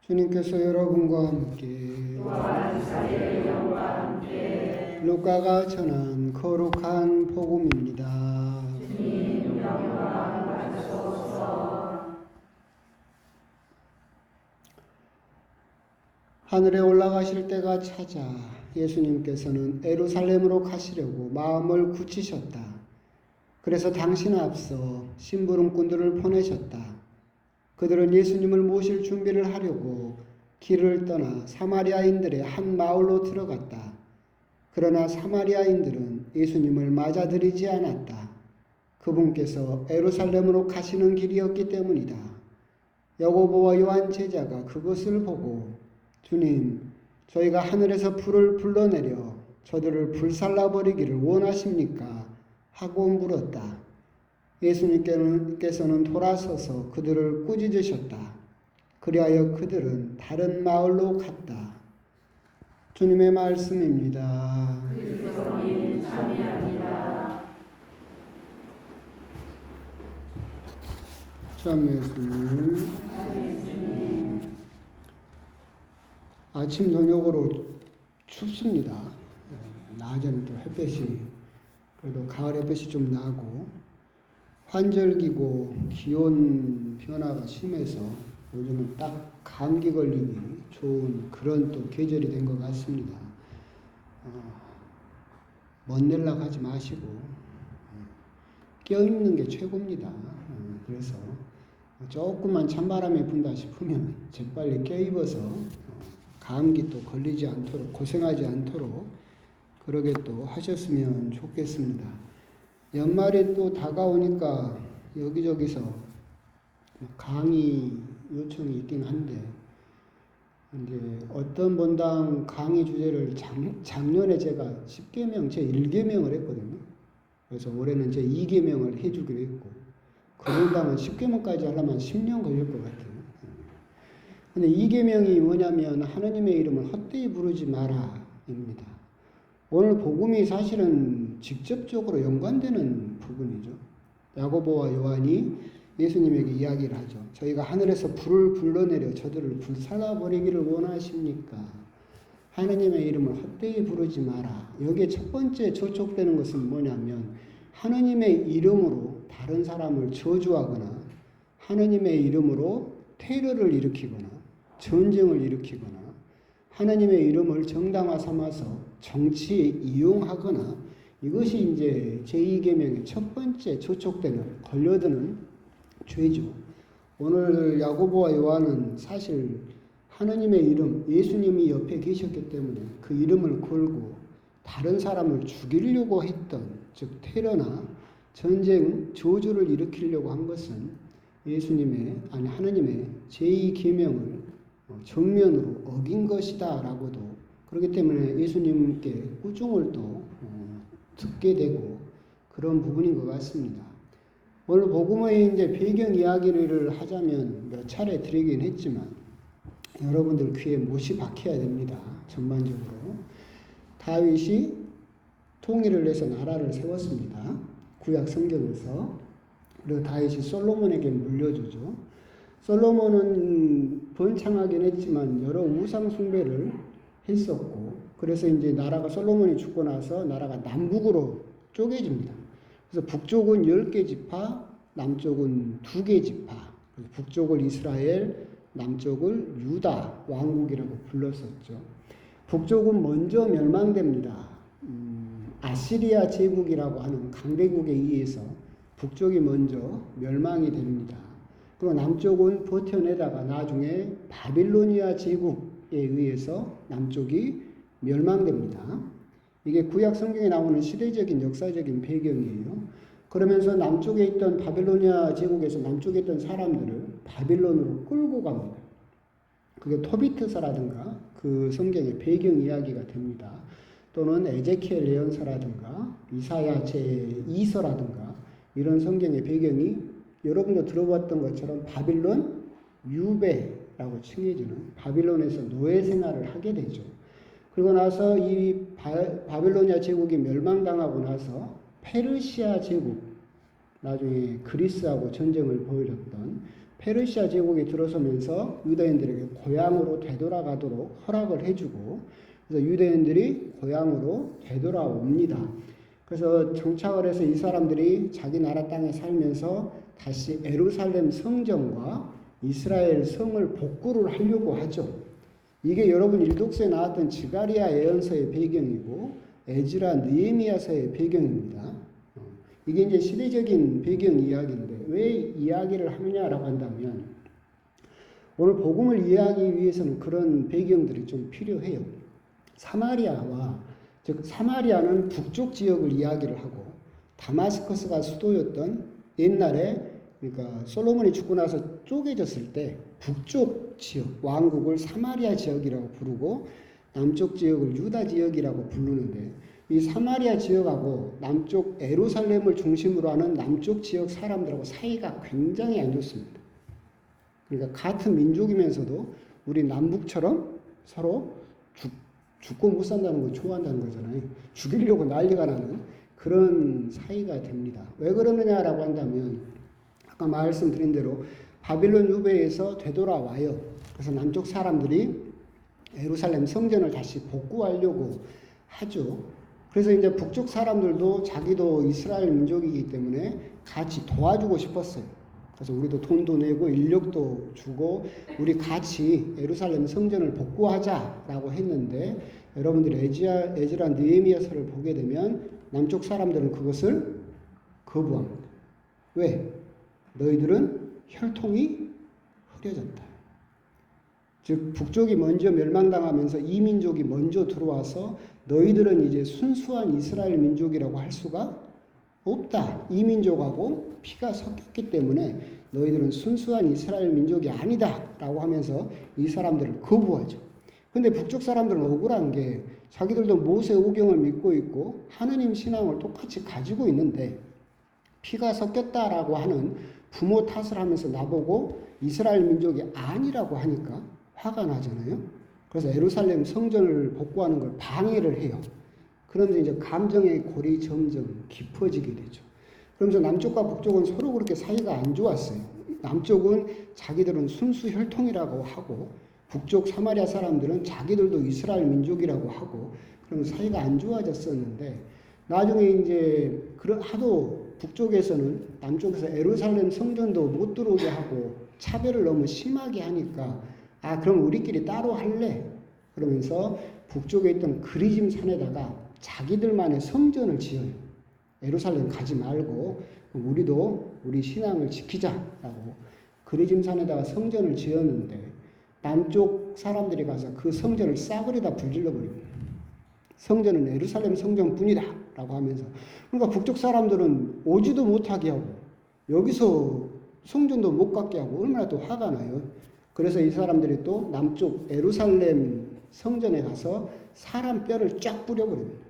주님께서 여러분과 함께 루카가 전한 거룩한 복음입니다. 하늘에 올라가실 때가 찾아 예수님께서는 예루살렘으로 가시려고 마음을 굳히셨다. 그래서 당신 앞서 심부름꾼들을 보내셨다. 그들은 예수님을 모실 준비를 하려고 길을 떠나 사마리아인들의 한 마을로 들어갔다. 그러나 사마리아인들은 예수님을 맞아들이지 않았다. 그분께서 예루살렘으로 가시는 길이었기 때문이다. 야고보와 요한 제자가 그것을 보고 주님, 저희가 하늘에서 불을 불러내려 저들을 불살라버리기를 원하십니까? 하고 물었다. 예수님께서는 돌아서서 그들을 꾸짖으셨다. 그리하여 그들은 다른 마을로 갔다. 주님의 말씀입니다. 참 예수님. 아침 저녁으로 춥습니다. 낮에는 또 햇볕이 그래도 가을 햇볕이 좀 나고 환절기고 기온 변화가 심해서 요즘은 딱 감기 걸리기 좋은 그런 또 계절이 된 것 같습니다. 먼 연락 하지 마시고 껴있는 게 최고입니다. 그래서 조금만 찬바람이 분다 싶으면 재빨리 껴입어서 감기 또 걸리지 않도록 고생하지 않도록 그러게 또 하셨으면 좋겠습니다. 연말이 또 다가오니까 여기저기서 강의 요청이 있긴 한데 이제 어떤 본당 강의 주제를 작년에 제가 10계명 제 1계명을 했거든요. 그래서 올해는 제 2계명을 해주기로 했고 그 본당은 10계명까지 하려면 10년 걸릴 것 같아요. 근데 2계명이 뭐냐면 하느님의 이름을 헛되이 부르지 마라입니다. 오늘 복음이 사실은 직접적으로 연관되는 부분이죠. 야고보와 요한이 예수님에게 이야기를 하죠. 저희가 하늘에서 불을 불러내려 저들을 불살라버리기를 원하십니까? 하느님의 이름을 헛되이 부르지 마라. 여기에 첫 번째 저촉되는 것은 뭐냐면 하느님의 이름으로 다른 사람을 저주하거나 하느님의 이름으로 테러를 일으키거나 전쟁을 일으키거나 하나님의 이름을 정당화 삼아서 정치에 이용하거나 이것이 이제 제2계명의 첫 번째 저촉되는 걸려드는 죄죠. 오늘 야고보와 요한은 사실 하나님의 이름, 예수님이 옆에 계셨기 때문에 그 이름을 걸고 다른 사람을 죽이려고 했던 즉 테러나 전쟁, 저주를 일으키려고 한 것은 하나님의 제2계명을 정면으로 어긴 것이다 라고도 그렇기 때문에 예수님께 꾸중을 또 듣게 되고 그런 부분인 것 같습니다. 오늘 복음의 이제 배경 이야기를 하자면 몇 차례 드리긴 했지만 여러분들 귀에 못이 박혀야 됩니다. 전반적으로 다윗이 통일을 해서 나라를 세웠습니다. 구약 성경에서. 그리고 다윗이 솔로몬에게 물려주죠. 솔로몬은 번창하긴 했지만 여러 우상 숭배를 했었고 그래서 이제 나라가 솔로몬이 죽고 나서 나라가 남북으로 쪼개집니다. 그래서 북쪽은 10개 지파, 남쪽은 2개 지파. 북쪽을 이스라엘, 남쪽을 유다 왕국이라고 불렀었죠. 북쪽은 먼저 멸망됩니다. 아시리아 제국이라고 하는 강대국에 의해서 북쪽이 먼저 멸망이 됩니다. 그리고 남쪽은 버텨내다가 나중에 바빌로니아 제국에 의해서 남쪽이 멸망됩니다. 이게 구약 성경에 나오는 시대적인 역사적인 배경이에요. 그러면서 남쪽에 있던 바빌로니아 제국에서 남쪽에 있던 사람들을 바빌론으로 끌고 갑니다. 그게 토비트서라든가 그 성경의 배경 이야기가 됩니다. 또는 에제키엘 예언서라든가 이사야 제2서라든가 이런 성경의 배경이 여러분도 들어봤던 것처럼 바빌론 유배라고 칭해지는 바빌론에서 노예 생활을 하게 되죠. 그리고 나서 이 바빌로니아 제국이 멸망당하고 나서 페르시아 제국, 나중에 그리스하고 전쟁을 벌였던 페르시아 제국이 들어서면서 유대인들에게 고향으로 되돌아가도록 허락을 해주고, 그래서 유대인들이 고향으로 되돌아옵니다. 그래서 정착을 해서 이 사람들이 자기 나라 땅에 살면서 다시 예루살렘 성전과 이스라엘 성을 복구를 하려고 하죠. 이게 여러분 일독서에 나왔던 지가리야 예언서의 배경이고 에즈라 느헤미야서의 배경입니다. 이게 이제 시대적인 배경 이야기인데 왜 이야기를 하느냐라고 한다면 오늘 복음을 이해하기 위해서는 그런 배경들이 좀 필요해요. 사마리아와 즉 사마리아는 북쪽 지역을 이야기를 하고 다마스커스가 수도였던 옛날에 그러니까 솔로몬이 죽고 나서 쪼개졌을 때 북쪽 지역 왕국을 사마리아 지역이라고 부르고 남쪽 지역을 유다 지역이라고 부르는데 이 사마리아 지역하고 남쪽 예루살렘을 중심으로 하는 남쪽 지역 사람들하고 사이가 굉장히 안 좋습니다. 그러니까 같은 민족이면서도 우리 남북처럼 서로 죽고 못 산다는 걸 좋아한다는 거잖아요. 죽이려고 난리가 나는 그런 사이가 됩니다. 왜 그러느냐라고 한다면 아까 말씀드린 대로 바빌론 유배에서 되돌아와요. 그래서 남쪽 사람들이 예루살렘 성전을 다시 복구하려고 하죠. 그래서 이제 북쪽 사람들도 자기도 이스라엘 민족이기 때문에 같이 도와주고 싶었어요. 그래서 우리도 돈도 내고 인력도 주고 우리 같이 예루살렘 성전을 복구하자라고 했는데 여러분들이 에즈라 느헤미야서를 보게 되면 남쪽 사람들은 그것을 거부합니다. 왜? 너희들은 혈통이 흐려졌다. 즉 북쪽이 먼저 멸망당하면서 이 민족이 먼저 들어와서 너희들은 이제 순수한 이스라엘 민족이라고 할 수가 없다. 이 민족하고 피가 섞였기 때문에 너희들은 순수한 이스라엘 민족이 아니다 라고 하면서 이 사람들을 거부하죠. 근데 북쪽 사람들은 억울한 게 자기들도 모세 오경을 믿고 있고 하느님 신앙을 똑같이 가지고 있는데 피가 섞였다라고 하는 부모 탓을 하면서 나보고 이스라엘 민족이 아니라고 하니까 화가 나잖아요. 그래서 예루살렘 성전을 복구하는 걸 방해를 해요. 그런데 이제 감정의 골이 점점 깊어지게 되죠. 그러면서 남쪽과 북쪽은 서로 그렇게 사이가 안 좋았어요. 남쪽은 자기들은 순수 혈통이라고 하고 북쪽 사마리아 사람들은 자기들도 이스라엘 민족이라고 하고 그러면서 사이가 안 좋아졌었는데 나중에 이제 하도 북쪽에서는 남쪽에서 예루살렘 성전도 못 들어오게 하고 차별을 너무 심하게 하니까 아 그럼 우리끼리 따로 할래? 그러면서 북쪽에 있던 그리짐 산에다가 자기들만의 성전을 지어요. 예루살렘 가지 말고 우리도 우리 신앙을 지키자라고 그리짐 산에다가 성전을 지었는데 남쪽 사람들이 가서 그 성전을 싸그리다 불질러 버립니다. 성전은 예루살렘 성전뿐이다 라고 하면서 그러니까 북쪽 사람들은 오지도 못하게 하고 여기서 성전도 못 갖게 하고 얼마나 또 화가 나요. 그래서 이 사람들이 또 남쪽 예루살렘 성전에 가서 사람 뼈를 쫙 뿌려버립니다.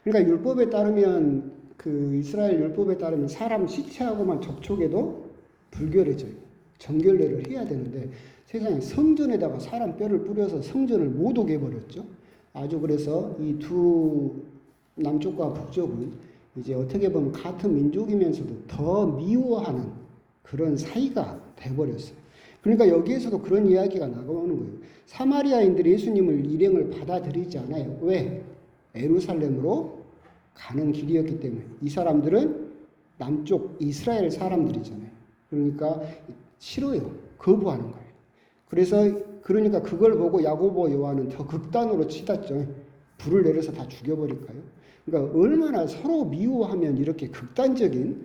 그러니까 율법에 따르면 그 이스라엘 율법에 따르면 사람 시체하고만 접촉해도 불결해져요. 정결례를 해야 되는데 세상에 성전에다가 사람 뼈를 뿌려서 성전을 못 오게 해버렸죠. 아주 그래서 이 두 남쪽과 북쪽은 이제 어떻게 보면 같은 민족이면서도 더 미워하는 그런 사이가 돼버렸어요. 그러니까 여기에서도 그런 이야기가 나오는 거예요. 사마리아인들이 예수님을 일행을 받아들이지 않아요. 왜? 예루살렘으로 가는 길이었기 때문에. 이 사람들은 남쪽 이스라엘 사람들이잖아요. 그러니까 싫어요. 거부하는 거예요. 그러니까 그걸 보고 야고보 요한은 더 극단으로 치닫죠. 불을 내려서 다 죽여버릴까요? 그러니까 얼마나 서로 미워하면 이렇게 극단적인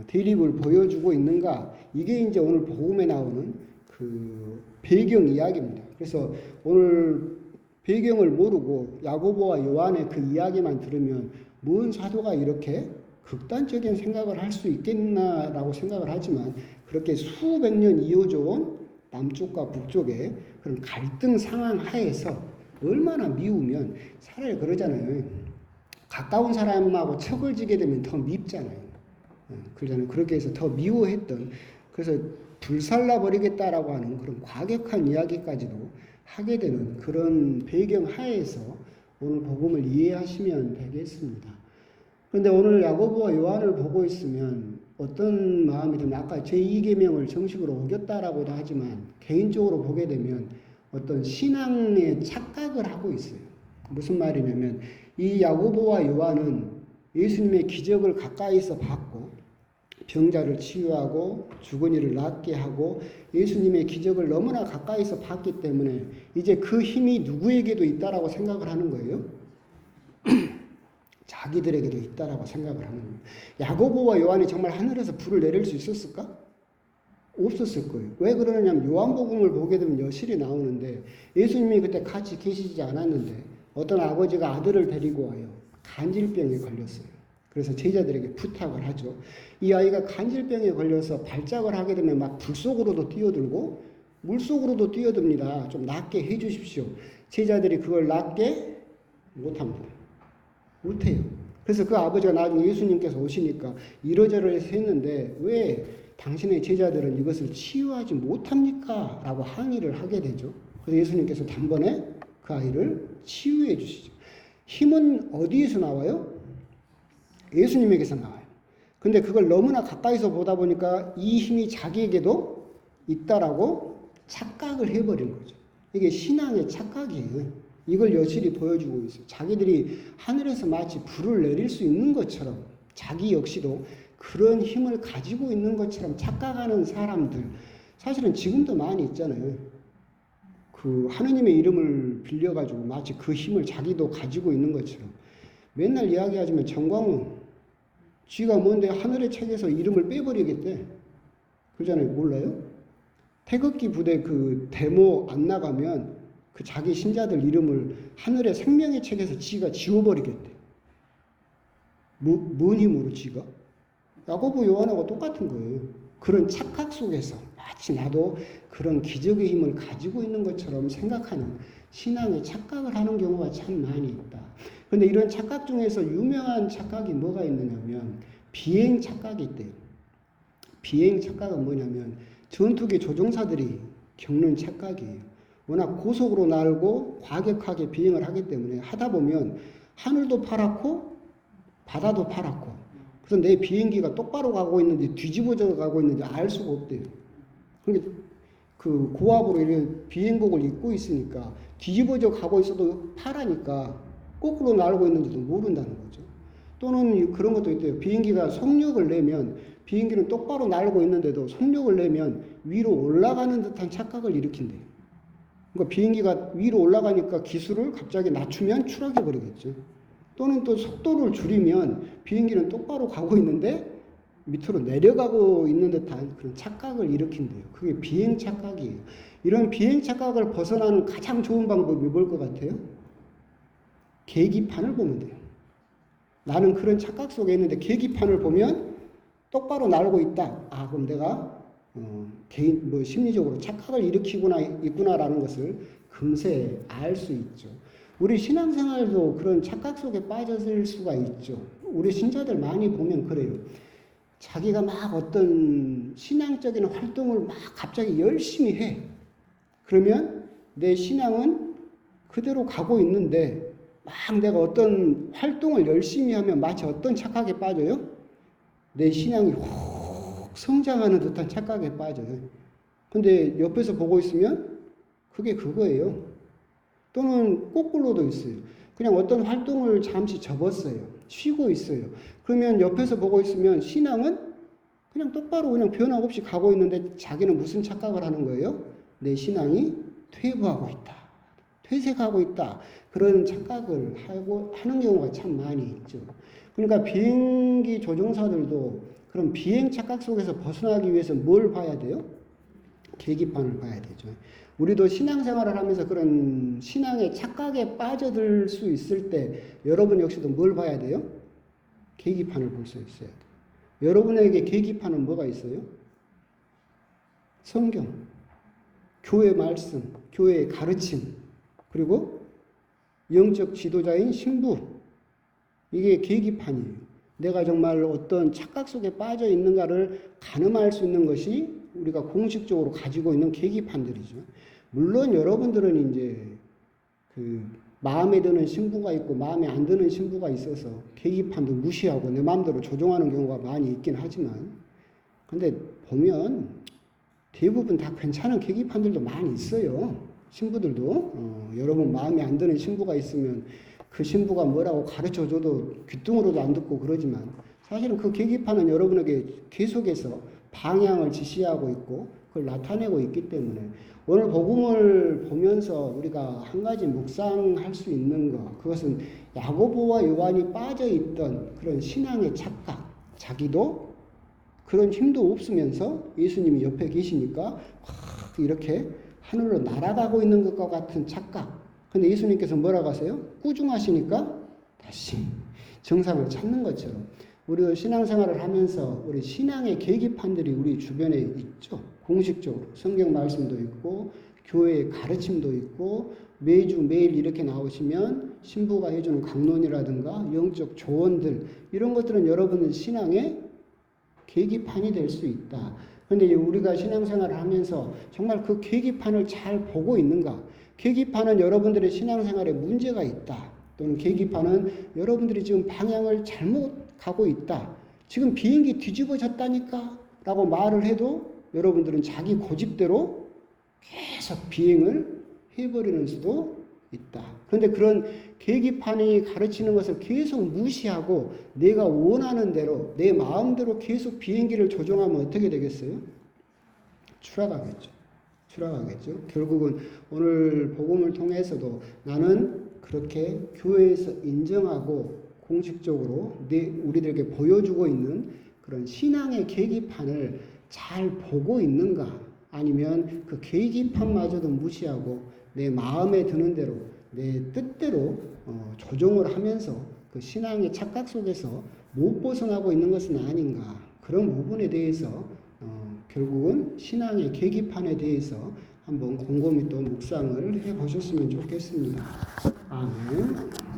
대립을 보여주고 있는가. 이게 이제 오늘 복음에 나오는 그 배경 이야기입니다. 그래서 오늘 배경을 모르고 야고보와 요한의 그 이야기만 들으면 뭔 사도가 이렇게 극단적인 생각을 할 수 있겠나라고 생각을 하지만 그렇게 수백 년 이어져 온 남쪽과 북쪽의 그런 갈등 상황 하에서 얼마나 미우면 차라리 그러잖아요. 가까운 사람하고 척을 지게 되면 더 밉잖아요. 그러잖아요. 그렇게 해서 더 미워했던 그래서 불살라 버리겠다라고 하는 그런 과격한 이야기까지도 하게 되는 그런 배경 하에서 오늘 복음을 이해하시면 되겠습니다. 그런데 오늘 야고보와 요한을 보고 있으면 어떤 마음이 들면 아까 제2계명을 정식으로 어겼다라고도 하지만 개인적으로 보게 되면 어떤 신앙의 착각을 하고 있어요. 무슨 말이냐면 이 야고보와 요한은 예수님의 기적을 가까이서 봤고 병자를 치유하고 죽은 이를 낫게 하고 예수님의 기적을 너무나 가까이서 봤기 때문에 이제 그 힘이 누구에게도 있다라고 생각을 하는 거예요. 자기들에게도 있다라고 생각을 하는 거예요. 야고보와 요한이 정말 하늘에서 불을 내릴 수 있었을까? 없었을 거예요. 왜 그러냐면 요한복음을 보게 되면 여실히 나오는데 예수님이 그때 같이 계시지 않았는데 어떤 아버지가 아들을 데리고 와요. 간질병에 걸렸어요. 그래서 제자들에게 부탁을 하죠. 이 아이가 간질병에 걸려서 발작을 하게 되면 막 불 속으로도 뛰어들고 물 속으로도 뛰어듭니다. 좀 낫게 해 주십시오. 제자들이 그걸 낫게 못합니다. 못해요. 그래서 그 아버지가 나중에 예수님께서 오시니까 이러저러해서 했는데 왜 당신의 제자들은 이것을 치유하지 못합니까? 라고 항의를 하게 되죠. 그래서 예수님께서 단번에 그 아이를 치유해 주시죠. 힘은 어디에서 나와요? 예수님에게서 나와요. 근데 그걸 너무나 가까이서 보다 보니까 이 힘이 자기에게도 있다라고 착각을 해버린 거죠. 이게 신앙의 착각이에요. 이걸 여실히 보여주고 있어요. 자기들이 하늘에서 마치 불을 내릴 수 있는 것처럼 자기 역시도 그런 힘을 가지고 있는 것처럼 착각하는 사람들 사실은 지금도 많이 있잖아요. 그 하느님의 이름을 빌려가지고 마치 그 힘을 자기도 가지고 있는 것처럼 맨날 이야기하지만 정광훈 쥐가 뭔데 하늘의 책에서 이름을 빼버리겠대. 그러잖아요. 몰라요? 태극기 부대 그 데모 안 나가면 그 자기 신자들 이름을 하늘의 생명의 책에서 지가 지워버리겠대. 뭔 힘으로 지가? 야고보 요한하고 똑같은 거예요. 그런 착각 속에서 마치 나도 그런 기적의 힘을 가지고 있는 것처럼 생각하는 신앙의 착각을 하는 경우가 참 많이 있다. 그런데 이런 착각 중에서 유명한 착각이 뭐가 있느냐면 비행 착각이 있대요. 비행 착각은 뭐냐면 전투기 조종사들이 겪는 착각이에요. 워낙 고속으로 날고 과격하게 비행을 하기 때문에 하다 보면 하늘도 파랗고 바다도 파랗고 그래서 내 비행기가 똑바로 가고 있는지 뒤집어져 가고 있는지 알 수가 없대요. 그러니까 그 고압으로 이런 비행복을 입고 있으니까 뒤집어져 가고 있어도 파라니까 거꾸로 날고 있는지도 모른다는 거죠. 또는 그런 것도 있대요. 비행기가 속력을 내면 비행기는 똑바로 날고 있는데도 속력을 내면 위로 올라가는 듯한 착각을 일으킨대요. 그러니까 비행기가 위로 올라가니까 기술을 갑자기 낮추면 추락해 버리겠죠. 또는 또 속도를 줄이면 비행기는 똑바로 가고 있는데 밑으로 내려가고 있는 듯한 그런 착각을 일으킨대요. 그게 비행 착각이에요. 이런 비행 착각을 벗어나는 가장 좋은 방법이 뭘 것 같아요? 계기판을 보면 돼요. 나는 그런 착각 속에 있는데 계기판을 보면 똑바로 날고 있다. 아, 그럼 내가 개인 심리적으로 착각을 있구나라는 것을 금세 알 수 있죠. 우리 신앙생활도 그런 착각 속에 빠져들 수가 있죠. 우리 신자들 많이 보면 그래요. 자기가 막 어떤 신앙적인 활동을 막 갑자기 열심히 해. 그러면 내 신앙은 그대로 가고 있는데 막 내가 어떤 활동을 열심히 하면 마치 어떤 착각에 빠져요? 내 신앙이 확 성장하는 듯한 착각에 빠져요. 근데 옆에서 보고 있으면 그게 그거예요. 또는 거꾸로도 있어요. 그냥 어떤 활동을 잠시 접었어요. 쉬고 있어요. 그러면 옆에서 보고 있으면 신앙은 그냥 똑바로 그냥 변화없이 가고 있는데 자기는 무슨 착각을 하는 거예요? 내 신앙이 퇴보하고 있다. 퇴색하고 있다. 그런 착각을 하는 경우가 참 많이 있죠. 그러니까 비행기 조종사들도 그런 비행 착각 속에서 벗어나기 위해서 뭘 봐야 돼요? 계기판을 봐야 되죠. 우리도 신앙생활을 하면서 그런 신앙의 착각에 빠져들 수 있을 때 여러분 역시도 뭘 봐야 돼요? 계기판을 볼 수 있어야 돼요. 여러분에게 계기판은 뭐가 있어요? 성경, 교회 말씀, 교회의 가르침, 그리고 영적 지도자인 신부. 이게 계기판이에요. 내가 정말 어떤 착각 속에 빠져 있는가를 가늠할 수 있는 것이 우리가 공식적으로 가지고 있는 계기판들이죠. 물론 여러분들은 이제 그 마음에 드는 신부가 있고 마음에 안 드는 신부가 있어서 계기판도 무시하고 내 마음대로 조종하는 경우가 많이 있긴 하지만 근데 보면 대부분 다 괜찮은 계기판들도 많이 있어요. 신부들도 여러분 마음에 안 드는 신부가 있으면 그 신부가 뭐라고 가르쳐줘도 귀뚱으로도 안 듣고 그러지만 사실은 그 계기판은 여러분에게 계속해서 방향을 지시하고 있고 그걸 나타내고 있기 때문에 오늘 복음을 보면서 우리가 한 가지 묵상할 수 있는 것, 그것은 야고보와 요한이 빠져 있던 그런 신앙의 착각, 자기도 그런 힘도 없으면서 예수님이 옆에 계시니까 막 이렇게 하늘로 날아가고 있는 것과 같은 착각. 근데 예수님께서 뭐라고 하세요? 꾸중하시니까 다시 정상을 찾는 것처럼 우리 신앙생활을 하면서 우리 신앙의 계기판들이 우리 주변에 있죠. 공식적으로 성경 말씀도 있고 교회의 가르침도 있고 매주 매일 이렇게 나오시면 신부가 해주는 강론이라든가 영적 조언들 이런 것들은 여러분의 신앙의 계기판이 될 수 있다. 그런데 우리가 신앙생활을 하면서 정말 그 계기판을 잘 보고 있는가? 계기판은 여러분들의 신앙생활에 문제가 있다. 또는 계기판은 여러분들이 지금 방향을 잘못 가고 있다. 지금 비행기 뒤집어졌다니까? 라고 말을 해도 여러분들은 자기 고집대로 계속 비행을 해버리는 수도 있다. 그런데 그런 계기판이 가르치는 것을 계속 무시하고 내가 원하는 대로 내 마음대로 계속 비행기를 조종하면 어떻게 되겠어요? 추락하겠죠. 추락하겠죠. 결국은 오늘 복음을 통해서도 나는 그렇게 교회에서 인정하고 공식적으로 우리들에게 보여주고 있는 그런 신앙의 계기판을 잘 보고 있는가? 아니면 그 계기판마저도 무시하고 내 마음에 드는 대로 내 뜻대로 조종을 하면서 그 신앙의 착각 속에서 못 벗어나고 있는 것은 아닌가? 그런 부분에 대해서 결국은 신앙의 계기판에 대해서 한번 곰곰이 또 묵상을 해보셨으면 좋겠습니다. 아멘.